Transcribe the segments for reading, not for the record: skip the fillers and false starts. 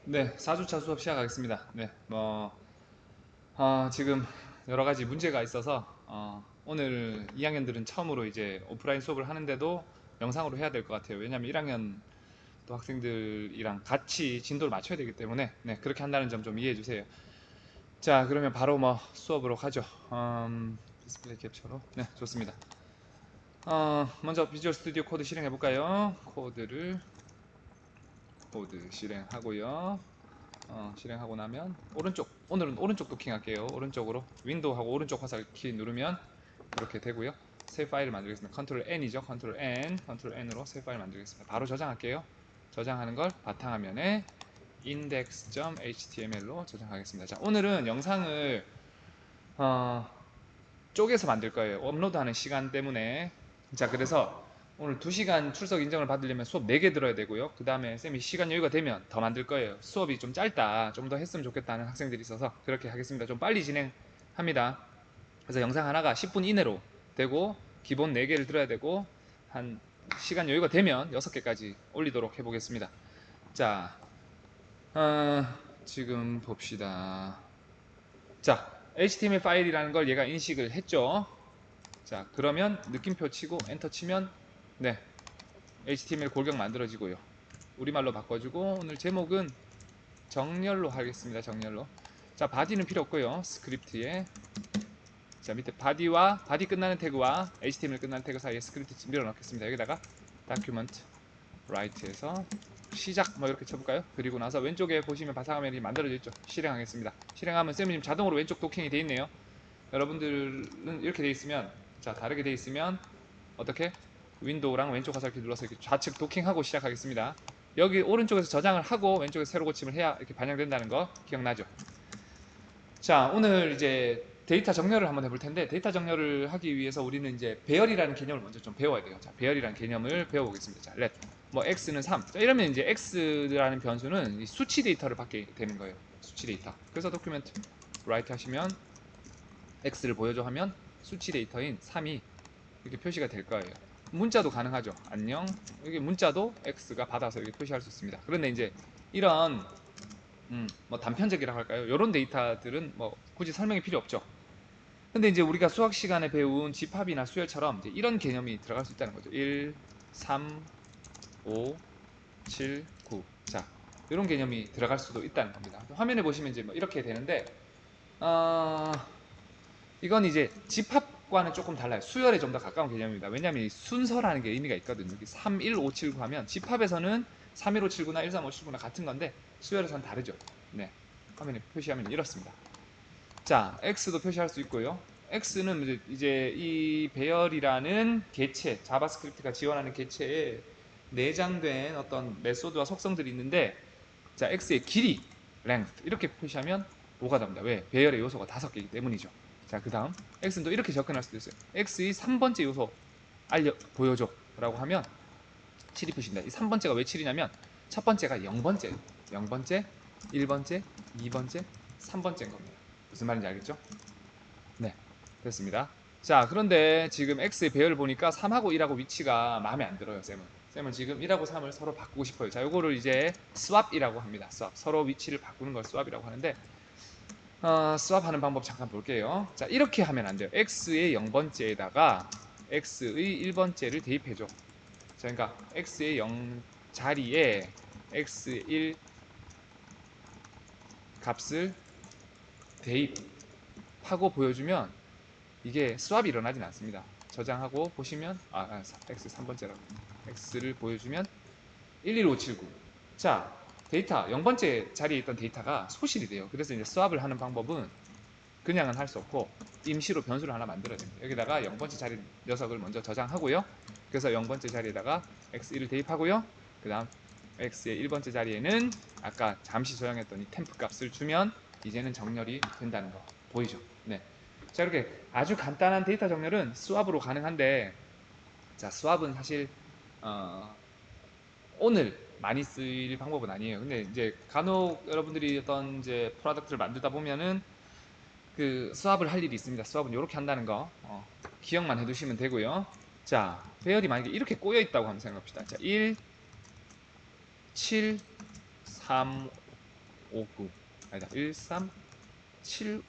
네, 4주차 수업 시작하겠습니다. 네, 지금 여러 가지 문제가 있어서, 오늘 2학년들은 처음으로 이제 오프라인 수업을 하는데도 영상으로 해야 될 것 같아요. 왜냐하면 1학년 또 학생들이랑 같이 진도를 맞춰야 되기 때문에, 네, 그렇게 한다는 점 좀 이해해 주세요. 자, 그러면 바로 수업으로 가죠. 디스플레이 캡처로. 네, 좋습니다. 먼저 비주얼 스튜디오 코드 실행해 볼까요? 코드 실행하고요. 실행하고 나면 오늘은 오른쪽 도킹 할게요. 오른쪽으로 윈도우하고 오른쪽 화살 키 누르면 이렇게 되고요. 새 파일을 만들겠습니다. 컨트롤 N이죠. 컨트롤 N으로 새 파일 만들겠습니다. 바로 저장할게요. 저장하는 걸 바탕화면에 index.html로 저장하겠습니다. 자, 오늘은 영상을 어, 쪼개서 만들 거예요. 업로드하는 시간 때문에. 자, 그래서 오늘 2시간 출석 인정을 받으려면 수업 4개 들어야 되고요. 그 다음에 쌤이 시간 여유가 되면 더 만들 거예요. 수업이 좀 짧다, 좀 더 했으면 좋겠다는 학생들이 있어서 그렇게 하겠습니다. 좀 빨리 진행합니다. 그래서 영상 하나가 10분 이내로 되고, 기본 4개를 들어야 되고, 한 시간 여유가 되면 6개까지 올리도록 해보겠습니다. 자, 지금 봅시다. 자, HTML 파일이라는 걸 얘가 인식을 했죠. 자, 그러면 느낌표 치고 엔터 치면 네, HTML 골격 만들어지고요. 우리말로 바꿔주고, 오늘 제목은 정렬로 하겠습니다. 정렬로. 자, 바디는 필요 없고요. 스크립트에 자, 밑에 바디 끝나는 태그와 HTML 끝나는 태그 사이에 스크립트 밀어넣겠습니다. 여기다가 document write에서 시작 이렇게 쳐볼까요? 그리고 나서 왼쪽에 보시면 바탕화면이 만들어져 있죠. 실행하겠습니다. 실행하면 쌤이 자동으로 왼쪽 도킹이 되어 있네요. 여러분들은 이렇게 되어 있으면, 자, 다르게 되어 있으면 어떻게? 윈도우랑 왼쪽 화살키 눌러서 이렇게 좌측 도킹하고 시작하겠습니다. 여기 오른쪽에서 저장을 하고 왼쪽에서 새로 고침을 해야 이렇게 반영된다는 거 기억나죠? 자, 오늘 이제 데이터 정렬을 한번 해볼 텐데, 데이터 정렬을 하기 위해서 우리는 이제 배열이라는 개념을 먼저 좀 배워야 돼요. 자, 배열이라는 개념을 배워보겠습니다. 자, let x는 3. 자, 이러면 이제 x라는 변수는 이 수치 데이터를 받게 되는 거예요. 수치 데이터. 그래서 도큐멘트 write 하시면 x를 보여줘 하면 수치 데이터인 3이 이렇게 표시가 될 거예요. 문자도 가능하죠. 안녕. 여기 문자도 x가 받아서 이렇게 표시할 수 있습니다. 그런데 이제 이런 단편적이라고 할까요? 이런 데이터들은 굳이 설명이 필요 없죠. 근데 이제 우리가 수학 시간에 배운 집합이나 수열처럼 이제 이런 개념이 들어갈 수 있다는 거죠. 1, 3, 5, 7, 9. 자, 이런 개념이 들어갈 수도 있다는 겁니다. 화면에 보시면 이제 이렇게 되는데, 어, 이건 이제 집합과는 조금 달라요. 수열에 좀 더 가까운 개념입니다. 왜냐하면 이 순서라는 게 의미가 있거든요. 여기 3, 1, 5, 7, 9 하면 집합에서는 3, 1, 5, 7, 9나 1, 3, 5, 7, 9나 같은 건데 수열에서는 다르죠. 네, 화면에 표시하면 이렇습니다. 자, x도 표시할 수 있고요. x는 이제 이 배열이라는 개체, 자바스크립트가 지원하는 개체에 내장된 어떤 메소드와 속성들이 있는데, 자, x의 길이, length 이렇게 표시하면 뭐가 됩니다. 왜? 배열의 요소가 5개이기 때문이죠. 자, 그 다음 x는 또 이렇게 접근할 수도 있어요. x의 3번째 요소 보여줘 라고 하면 7이 표시입니다. 이 3번째가 왜 7이냐면 첫 번째가 0번째, 0번째, 1번째, 2번째, 3번째인 겁니다. 무슨 말인지 알겠죠? 네, 됐습니다. 자, 그런데 지금 x의 배열을 보니까 3하고 1하고 위치가 마음에 안 들어요. 쌤은 지금 1하고 3을 서로 바꾸고 싶어요. 자, 요거를 이제 swap이라고 합니다. swap. 서로 위치를 바꾸는 걸 swap이라고 하는데, swap 하는 방법 잠깐 볼게요. 자, 이렇게 하면 안 돼요. x의 0번째에다가 x의 1번째를 대입해줘. 자, 그러니까 x의 0 자리에 x1 값을 대입하고 보여주면 이게 스왑이 일어나진 않습니다. 저장하고 보시면 x 3번째라고 x를 보여주면 11579. 자, 데이터 0번째 자리에 있던 데이터가 소실이 돼요. 그래서 이제 스왑을 하는 방법은 그냥은 할 수 없고 임시로 변수를 하나 만들어야 됩니다. 여기다가 0번째 자리 녀석을 먼저 저장하고요. 그래서 0번째 자리에다가 x1을 대입하고요. 그 다음 x의 1번째 자리에는 아까 잠시 저장했던 이 템프 값을 주면 이제는 정렬이 된다는 거 보이죠? 네. 자, 이렇게 아주 간단한 데이터 정렬은 스왑으로 가능한데, 자, 스왑은 사실 오늘 많이 쓰일 방법은 아니에요. 근데 이제 간혹 여러분들이 어떤 이제 프로덕트를 만들다 보면은 그 스왑을 할 일이 있습니다. 스왑은 이렇게 한다는 거 기억만 해두시면 되고요. 자, 배열이 만약에 이렇게 꼬여 있다고 한번 생각합시다. 자, 1, 7, 3, 1359 아니다 137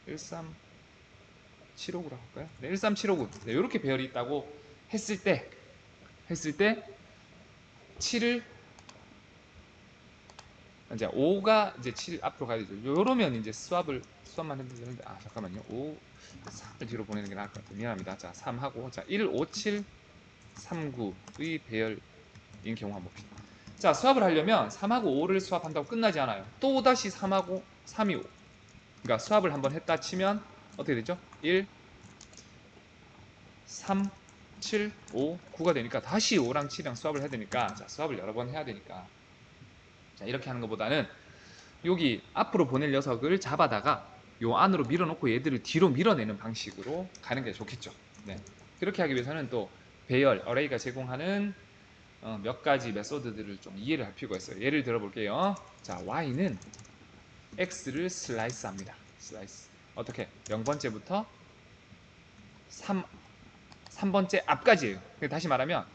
13759라고 할까요? 네, 13759 네, 이렇게 배열이 있다고 했을 때 7을 이제 5가 이제 7 앞으로 가야 되죠. 요러면 이제 수합만 해도 되는데 잠깐만요. 3을 뒤로 보내는 게 나을 것 같아요. 미안합니다. 자, 3하고 자, 1, 5, 7, 3, 9의 배열인 경우 한번 봅시다. 자, 수합을 하려면 3하고 5를 수합한다고 끝나지 않아요. 또 다시 3하고 3이 5. 그러니까 수합을 한번 했다 치면 어떻게 되죠? 1, 3, 7, 5, 9가 되니까 다시 5랑 7이랑 수합을 해야 되니까 자, 수합을 여러 번 해야 되니까 자, 이렇게 하는 것보다는 여기 앞으로 보낼 녀석을 잡아다가 요 안으로 밀어놓고 얘들을 뒤로 밀어내는 방식으로 가는 게 좋겠죠. 네. 그렇게 하기 위해서는 또 배열, 어레이가 제공하는 몇 가지 메소드들을 좀 이해를 할 필요가 있어요. 예를 들어 볼게요. 자, y는 x를 슬라이스 합니다. 슬라이스. 어떻게? 0번째부터 3번째 앞까지예요. 다시 말하면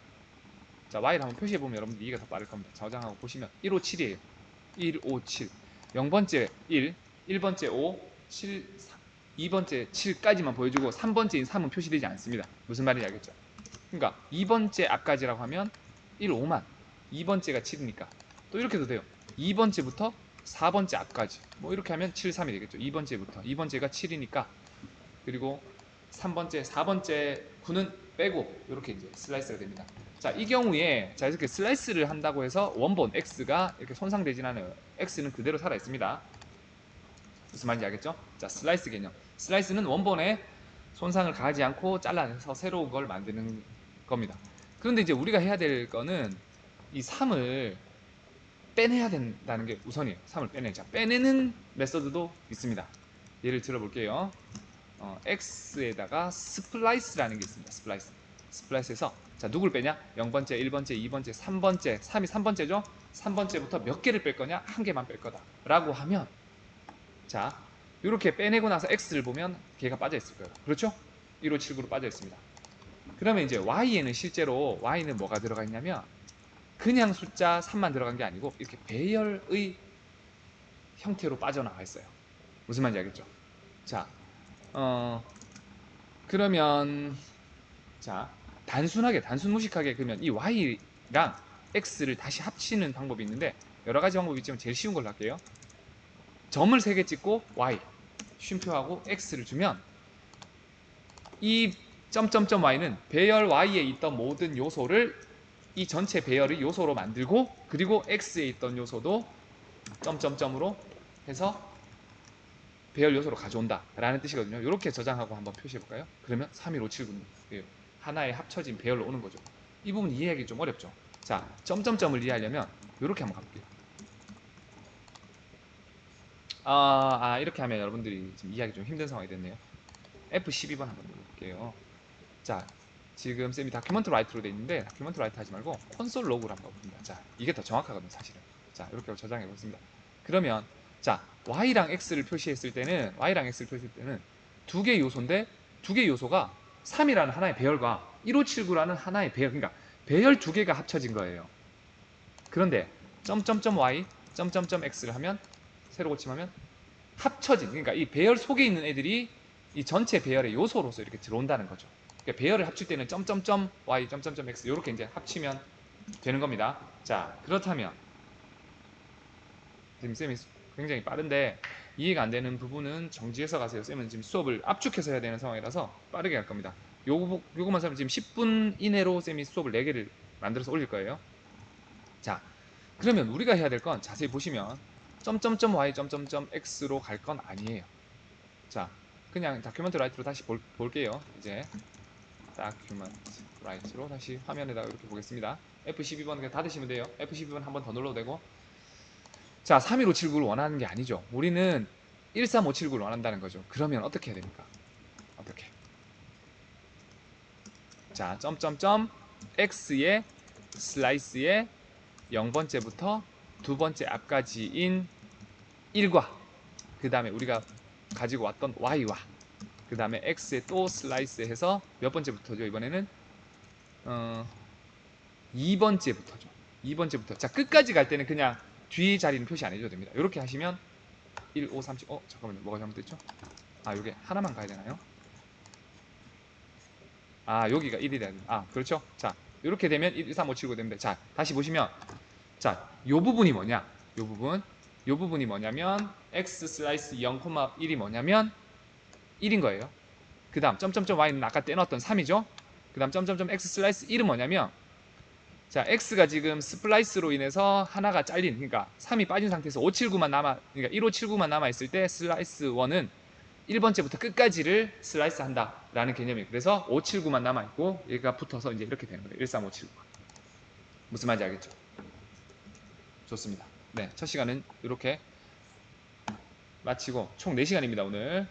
자, y를 한번 표시해 보면 여러분들 이해가 더 빠를 겁니다. 저장하고 보시면 157이에요. 157. 0번째 1, 1번째 5, 7, 2번째 7까지만 보여주고 3번째인 3은 표시되지 않습니다. 무슨 말인지 알겠죠? 그러니까 2번째 앞까지라고 하면 1, 5만 2번째가 7이니까 또 이렇게도 돼요. 2번째부터 4번째 앞까지 뭐 이렇게 하면 7, 3이 되겠죠. 2번째부터 2번째가 7이니까 그리고 3번째, 4번째 9는 빼고 이렇게 이제 슬라이스가 됩니다. 자, 이 경우에 자 이렇게 슬라이스를 한다고 해서 원본 x가 이렇게 손상되진 않아요. x는 그대로 살아 있습니다. 무슨 말인지 알겠죠? 자, 슬라이스 개념. 슬라이스는 원본에 손상을 가하지 않고 잘라내서 새로운 걸 만드는 겁니다. 그런데 이제 우리가 해야 될 거는 이 3을 빼내야 된다는 게 우선이에요. 3을 빼내자. 빼내는 메서드도 있습니다. 예를 들어 볼게요. x에다가 스플라이스라는 게 있습니다. 스플라이스에서 자, 누굴 빼냐? 0번째, 1번째, 2번째, 3번째, 3이 3번째죠? 3번째부터 몇 개를 뺄 거냐? 한 개만 뺄 거다. 라고 하면 자, 이렇게 빼내고 나서 x를 보면 걔가 빠져 있을 거예요. 그렇죠? 1579로 빠져 있습니다. 그러면 이제 y에는 실제로 y는 뭐가 들어가 있냐면 그냥 숫자 3만 들어간 게 아니고 이렇게 배열의 형태로 빠져나가 있어요. 무슨 말인지 알겠죠? 자, 그러면 자, 단순 무식하게 그러면 이 y랑 x를 다시 합치는 방법이 있는데 여러 가지 방법이 있지만 제일 쉬운 걸로 할게요. 점을 3개 찍고 y 쉼표하고 x를 주면 이 점점점 y는 배열 y에 있던 모든 요소를 이 전체 배열의 요소로 만들고 그리고 x에 있던 요소도 점점점으로 해서 배열 요소로 가져온다 라는 뜻이거든요. 이렇게 저장하고 한번 표시해 볼까요? 그러면 31579 하나의 합쳐진 배열로 오는 거죠. 이 부분 이해하기 좀 어렵죠. 자, 점점점을 이해하려면 이렇게 한번 가볼게요. 이렇게 하면 여러분들이 지금 이해하기 좀 힘든 상황이 됐네요. F12번 한번 눌러볼게요. 자, 지금 쌤이 다큐먼트 라이트로 돼 있는데 다큐먼트 라이트 하지 말고 콘솔 로그로 한번 봅니다. 자, 이게 더 정확하거든요, 사실은. 자, 이렇게 저장해 보겠습니다. 그러면 자, y랑 x를 표시했을 때는 두 개의 요소인데 두 개의 요소가 3이라는 하나의 배열과 1579라는 하나의 배열, 그러니까 배열 두 개가 합쳐진 거예요. 그런데 점점점 y, 점점점 x를 하면 세로 고침하면 합쳐진, 그러니까 이 배열 속에 있는 애들이 이 전체 배열의 요소로서 이렇게 들어온다는 거죠. 그러니까 배열을 합칠 때는 점점점 y, 점점점 x 이렇게 이제 합치면 되는 겁니다. 자, 그렇다면 지금 쌤이 굉장히 빠른데 이해가 안 되는 부분은 정지해서 가세요. 쌤은 지금 수업을 압축해서 해야 되는 상황이라서 빠르게 할 겁니다. 요거만 쌤은 지금 10분 이내로 쌤이 수업을 4개를 만들어서 올릴 거예요. 자, 그러면 우리가 해야 될 건 자세히 보시면 점점점 y, 점점점 x로 갈 건 아니에요. 자, 그냥 다큐먼트 라이트로 다시 볼게요. 이제 다큐먼트 라이트로 다시 화면에다가 이렇게 보겠습니다. F12번 그냥 닫으시면 돼요. F12번 한 번 더 눌러도 되고. 자, 31579를 원하는 게 아니죠. 우리는 13579를 원한다는 거죠. 그러면 어떻게 해야 됩니까? 어떻게? 자, 점점점 x의 슬라이스의 0번째부터 2번째 앞까지인 1과 그 다음에 우리가 가지고 왔던 y와 그 다음에 x에 또 슬라이스 해서 몇 번째부터죠? 이번에는 2번째부터죠. 2번째부터. 자, 끝까지 갈 때는 그냥 뒤 자리는 표시 안 해줘도 됩니다. 이렇게 하시면 1, 5, 3, 7, 잠깐만요. 뭐가 잘못됐죠? 아, 요게 하나만 가야 되나요? 아, 여기가 1이 돼야 됩니다. 아, 그렇죠? 자, 이렇게 되면 1, 2, 3, 5, 7, 9 됩니다. 자, 다시 보시면, 자, 요 부분이 뭐냐? 요 부분이 뭐냐면, x 슬라이스 0,1이 뭐냐면, 1인 거예요. 그 다음, 점점점 y는 아까 떼놨던 3이죠? 그 다음, 점점점 x 슬라이스 1은 뭐냐면, 자, x가 지금 스플라이스로 인해서 하나가 잘린, 그러니까 3이 빠진 상태에서 579만 그러니까 1579만 남아있을 때 슬라이스 1은 1번째부터 끝까지를 슬라이스 한다라는 개념이에요. 그래서 579만 남아있고 얘가 붙어서 이제 이렇게 되는 거예요. 13579. 무슨 말인지 알겠죠? 좋습니다. 네, 첫 시간은 이렇게 마치고 총 4시간입니다, 오늘.